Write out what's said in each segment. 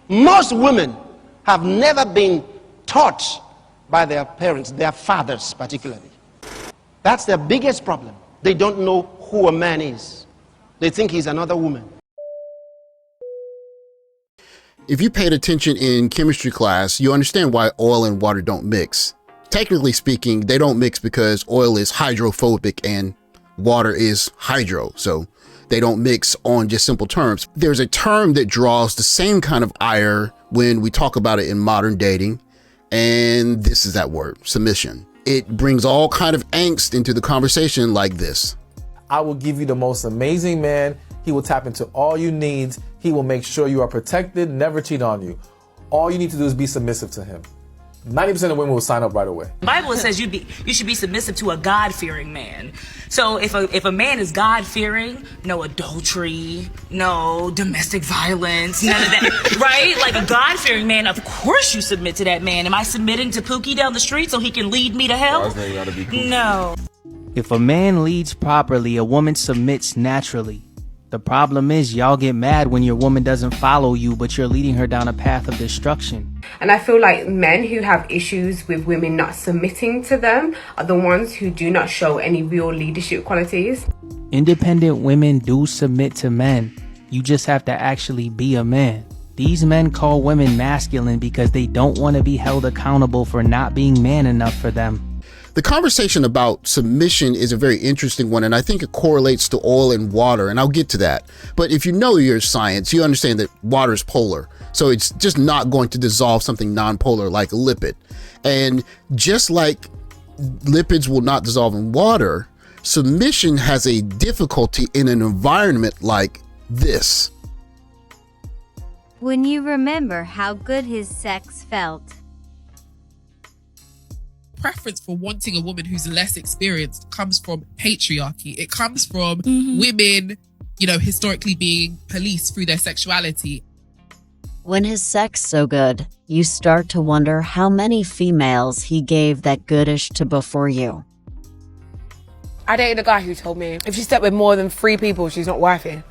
Most women have never been taught by their parents, their fathers particularly. That's their biggest problem. They don't know who a man is. They think he's another woman. If you paid attention in chemistry class, you understand why oil and water don't mix. Technically speaking, they don't mix because oil is hydrophobic and water is hydro, so they don't mix on just simple terms. There's a term that draws the same kind of ire when we talk about it in modern dating, and this is that word, submission. It brings all kind of angst into the conversation like this. I will give you the most amazing man. He will tap into all your needs. He will make sure you are protected, never cheat on you. All you need to do is be submissive to him. 90% of women will sign up right away. The Bible says you should be submissive to a God-fearing man. So if a man is God-fearing, no adultery, no domestic violence, none of that, right? Like a God-fearing man, of course you submit to that man. Am I submitting to Pookie down the street so he can lead me to hell? No. If a man leads properly, a woman submits naturally. The problem is y'all get mad when your woman doesn't follow you, but you're leading her down a path of destruction. And I feel like men who have issues with women not submitting to them are the ones who do not show any real leadership qualities. Independent women do submit to men. You just have to actually be a man. These men call women masculine because they don't want to be held accountable for not being man enough for them. The conversation about submission is a very interesting one, and I think it correlates to oil and water, and I'll get to that. But if you know your science, you understand that water is polar, so it's just not going to dissolve something non-polar like a lipid. And just like lipids will not dissolve in water, submission has a difficulty in an environment like this. When you remember how good his sex felt. Preference for wanting a woman who's less experienced comes from patriarchy. It comes from women, historically being policed through their sexuality. When his sex so good, you start to wonder how many females he gave that goodish to before you. I dated a guy who told me if she slept with more than 3 people, she's not wifey.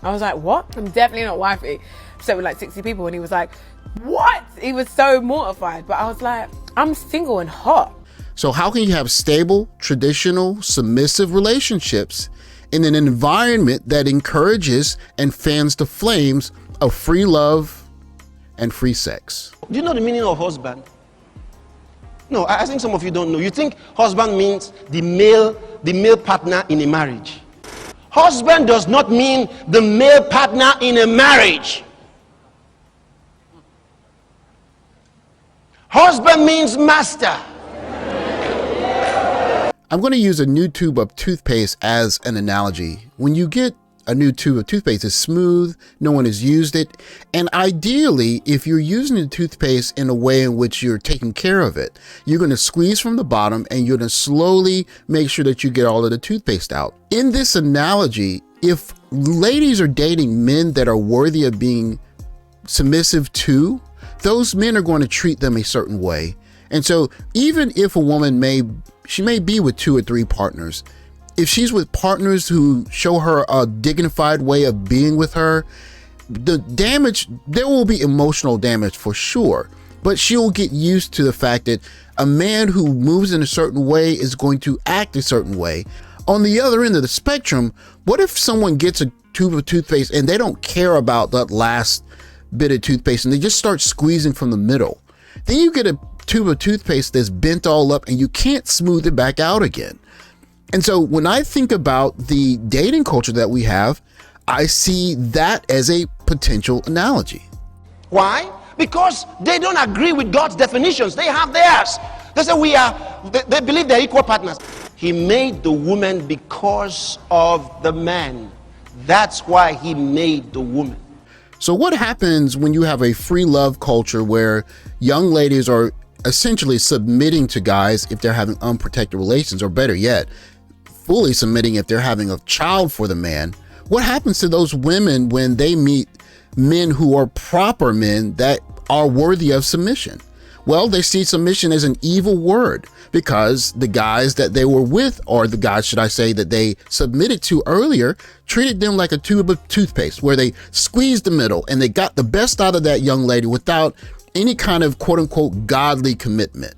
I was like, what? I'm definitely not wifey. I slept with like 60 people, and he was like, what? He was so mortified. But I was like, I'm single and hot. So how can you have stable, traditional, submissive relationships in an environment that encourages and fans the flames of free love and free sex? Do you know the meaning of husband? No, I think some of you don't know. You think husband means the male partner in a marriage. Husband does not mean the male partner in a marriage. Husband means master. I'm going to use a new tube of toothpaste as an analogy. When you get a new tube of toothpaste, it's smooth, no one has used it, and ideally, if you're using the toothpaste in a way in which you're taking care of it, you're going to squeeze from the bottom and you're going to slowly make sure that you get all of the toothpaste out. In this analogy, if ladies are dating men that are worthy of being submissive to, those men are going to treat them a certain way. And so even if a woman may be with 2 or 3 partners, if she's with partners who show her a dignified way of being with her, there will be emotional damage for sure, but she'll get used to the fact that a man who moves in a certain way is going to act a certain way. On the other end of the spectrum, what if someone gets a tube of toothpaste and they don't care about that last bit of toothpaste and they just start squeezing from the middle? Then you get a tube of toothpaste that's bent all up and you can't smooth it back out again. And so when I think about the dating culture that we have, I see that as a potential analogy. Why? Because they don't agree with God's definitions. They have theirs. They say they believe they're equal partners. He made the woman because of the man. That's why he made the woman. So what happens when you have a free love culture where young ladies are essentially submitting to guys if they're having unprotected relations, or better yet, fully submitting if they're having a child for the man? What happens to those women when they meet men who are proper men that are worthy of submission? Well, they see submission as an evil word because the guys that they were with, or the guys, should I say, that they submitted to earlier, treated them like a tube of toothpaste where they squeezed the middle and they got the best out of that young lady without any kind of quote unquote godly commitment.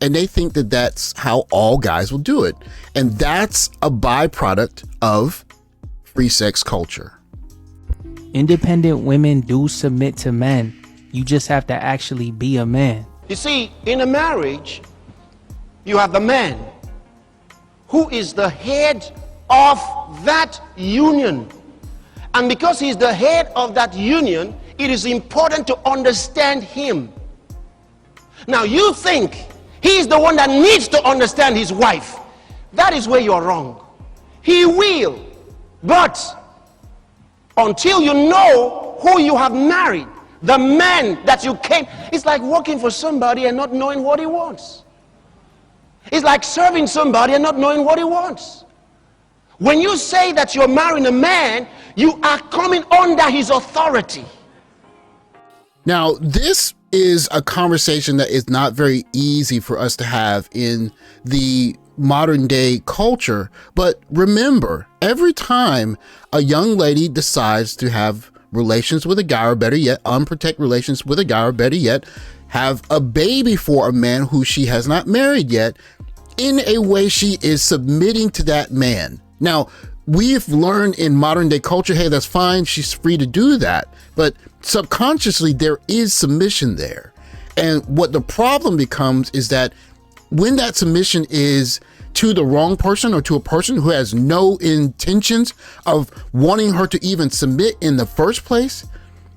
And they think that that's how all guys will do it. And that's a byproduct of free sex culture. Independent women do submit to men. You just have to actually be a man. You see, in a marriage, you have the man who is the head of that union. And because he's the head of that union, it is important to understand him. Now, you think he's the one that needs to understand his wife. That is where you're wrong. He will. But until you know who you have married, the man that you came, it's like working for somebody and not knowing what he wants. It's like serving somebody and not knowing what he wants. When you say that you're marrying a man, you are coming under his authority. Now, this is a conversation that is not very easy for us to have in the modern day culture. But remember, every time a young lady decides to have relations with a guy, or better yet, unprotected relations with a guy, or better yet, have a baby for a man who she has not married yet, in a way she is submitting to that man. Now, we've learned in modern day culture, hey, that's fine, she's free to do that. But subconsciously, there is submission there. And what the problem becomes is that when that submission is to the wrong person, or to a person who has no intentions of wanting her to even submit in the first place,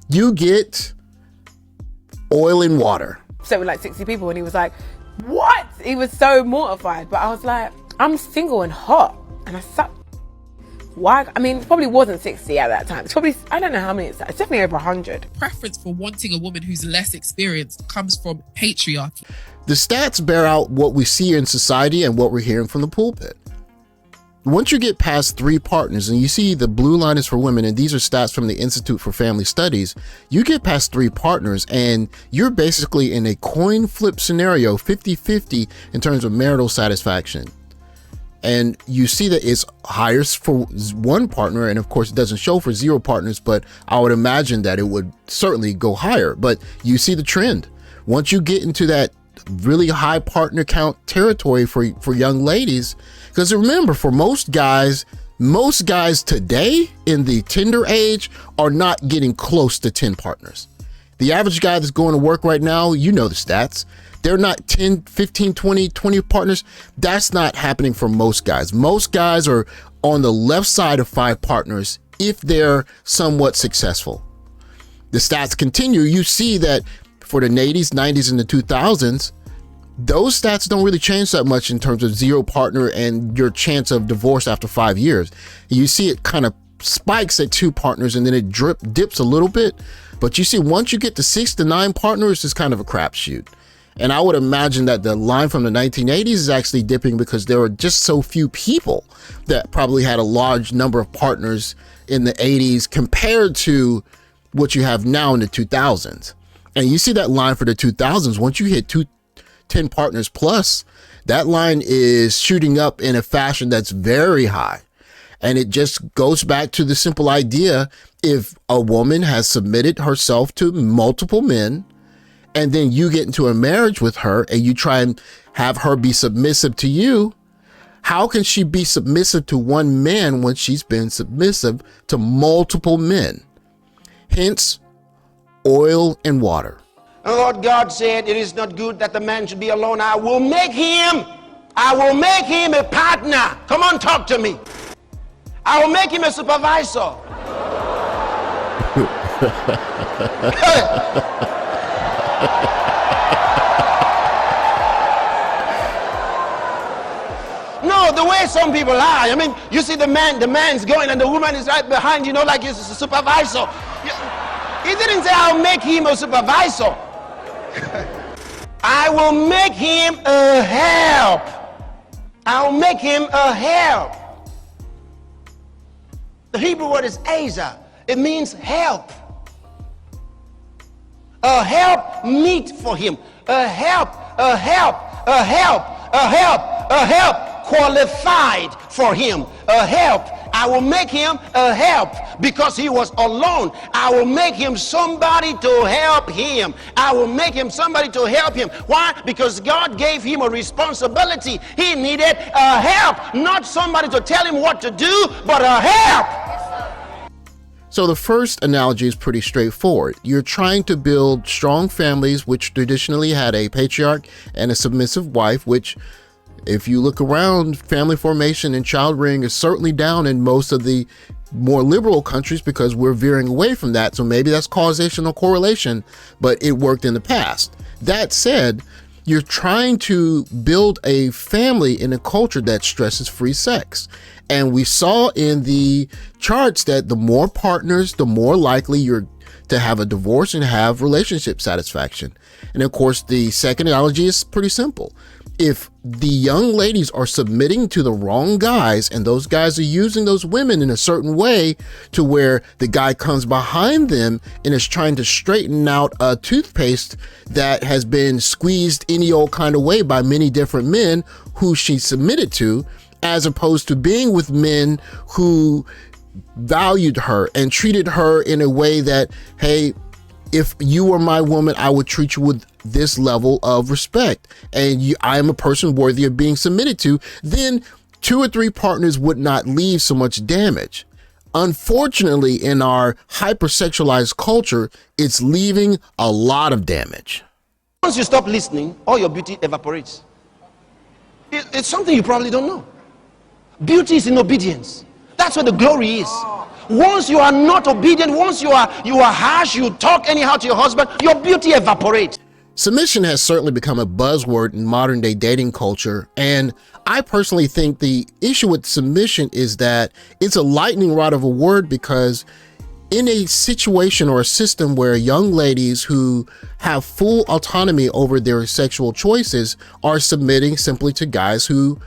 you get oil and water. So with like 60 people, and he was like, what? He was so mortified. But I was like, I'm single and hot, and I suck. Why? I mean, it probably wasn't 60 at that time. It's probably, I don't know how many it's definitely over 100. Preference for wanting a woman who's less experienced comes from patriarchy. The stats bear out what we see in society and what we're hearing from the pulpit. Once you get past 3 partners, and you see the blue line is for women, and these are stats from the Institute for Family Studies, you get past 3 partners and you're basically in a coin flip scenario, 50-50 in terms of marital satisfaction. And you see that it's higher for one partner, and of course it doesn't show for 0 partners, but I would imagine that it would certainly go higher. But you see the trend. Once you get into that really high partner count territory for young ladies, because remember, for most guys today in the Tinder age are not getting close to 10 partners. The average guy that's going to work right now, you know the stats, they're not 10, 15, 20 partners. That's not happening for most guys. Most guys are on the left side of 5 partners if they're somewhat successful. The stats continue. You see that for the 80s, 90s, and the 2000s, those stats don't really change that much in terms of 0 partner and your chance of divorce after 5 years. You see it kind of spikes at 2 partners and then it dips a little bit. But you see, once you get to 6 to 9 partners, it's kind of a crapshoot. And I would imagine that the line from the 1980s is actually dipping because there were just so few people that probably had a large number of partners in the 80s compared to what you have now in the 2000s. And you see that line for the 2000s, once you hit 10 partners plus, that line is shooting up in a fashion that's very high. And it just goes back to the simple idea, if a woman has submitted herself to multiple men, and then you get into a marriage with her and you try and have her be submissive to you, how can she be submissive to one man when she's been submissive to multiple men? Hence, oil and water. And Lord God said, it is not good that the man should be alone. I will make him a partner. Come on, talk to me. I will make him a supervisor. No, the way some people are. I mean, you see the man's going and the woman is right behind, like he's a supervisor. He didn't say, I'll make him a supervisor. I will make him a help. I'll make him a help. The Hebrew word is Asa. It means help. a help meet for him, a help qualified for him, a help. I will make him a help because he was alone. I will make him somebody to help him. I will make him somebody to help him. Why? Because God gave him a responsibility. He needed a help, not somebody to tell him what to do, but a help. So the first analogy is pretty straightforward. You're trying to build strong families, which traditionally had a patriarch and a submissive wife, which, if you look around, family formation and child rearing is certainly down in most of the more liberal countries because we're veering away from that. So maybe that's causation or correlation, but it worked in the past. That said, you're trying to build a family in a culture that stresses free sex. And we saw in the charts that the more partners, the more likely you're to have a divorce and have relationship satisfaction. And of course, the second analogy is pretty simple. If the young ladies are submitting to the wrong guys and those guys are using those women in a certain way to where the guy comes behind them and is trying to straighten out a toothpaste that has been squeezed any old kind of way by many different men who she submitted to, as opposed to being with men who valued her and treated her in a way that, hey, if you were my woman, I would treat you with this level of respect, and I am a person worthy of being submitted to, then 2 or 3 partners would not leave so much damage. Unfortunately, in our hypersexualized culture, it's leaving a lot of damage. Once you stop listening, all your beauty evaporates. It's something you probably don't know. Beauty is in obedience. That's where the glory is. Once you are not obedient, once you are harsh, you talk anyhow to your husband, your beauty evaporates. Submission has certainly become a buzzword in modern day dating culture, and I personally think the issue with submission is that it's a lightning rod of a word, because in a situation or a system where young ladies who have full autonomy over their sexual choices are submitting simply to guys who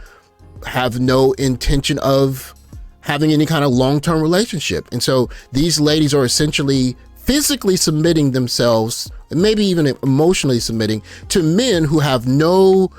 have no intention of having any kind of long-term relationship. And so these ladies are essentially physically submitting themselves, maybe even emotionally submitting, to men who have no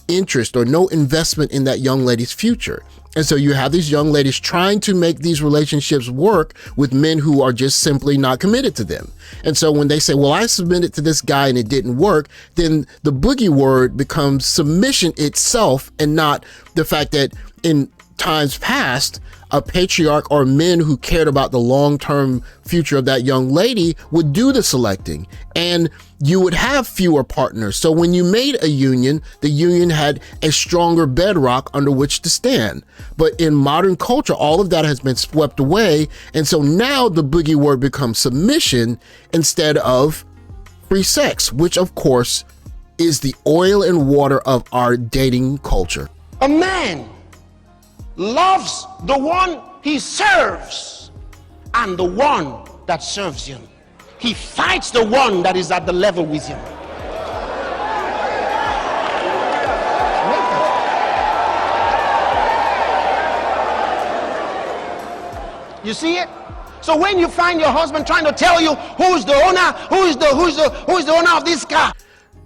interest or no investment in that young lady's future. And so you have these young ladies trying to make these relationships work with men who are just simply not committed to them. And so when they say, well, I submitted to this guy and it didn't work, then the boogie word becomes submission itself, and not the fact that in times past, a patriarch or men who cared about the long-term future of that young lady would do the selecting, and you would have fewer partners. So when you made a union, the union had a stronger bedrock under which to stand. But in modern culture, all of that has been swept away. And so now the boogie word becomes submission instead of free sex, which of course is the oil and water of our dating culture. A man loves the one he serves and the one that serves him. He fights the one that is at the level with him. You see it? So when you find your husband trying to tell you who's the owner, who's the owner of this car.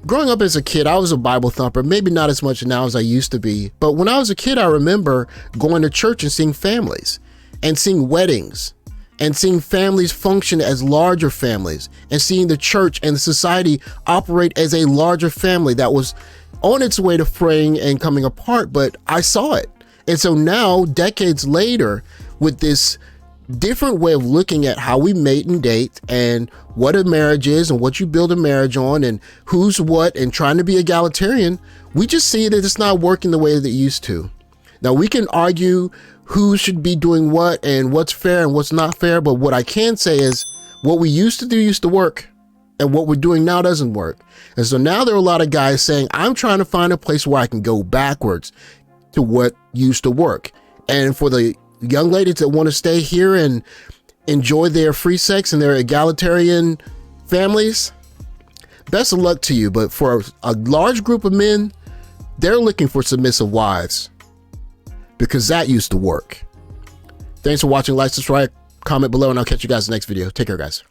Growing up as a kid, I was a Bible thumper, maybe not as much now as I used to be. But when I was a kid, I remember going to church and seeing families and seeing weddings and seeing families function as larger families, and seeing the church and the society operate as a larger family that was on its way to fraying and coming apart. But I saw it. And so now, decades later, with this different way of looking at how we mate and date and what a marriage is and what you build a marriage on and who's what, and trying to be egalitarian, we just see that it's not working the way that it used to. Now, we can argue who should be doing what and what's fair and what's not fair, but what I can say is what we used to do used to work, and what we're doing now doesn't work. And so now there are a lot of guys saying, I'm trying to find a place where I can go backwards to what used to work. And for the young ladies that want to stay here and enjoy their free sex and their egalitarian families, best of luck to you. But for a large group of men, they're looking for submissive wives, because that used to work. Thanks for watching. Like, subscribe, comment below, and I'll catch you guys in the next video. Take care, guys.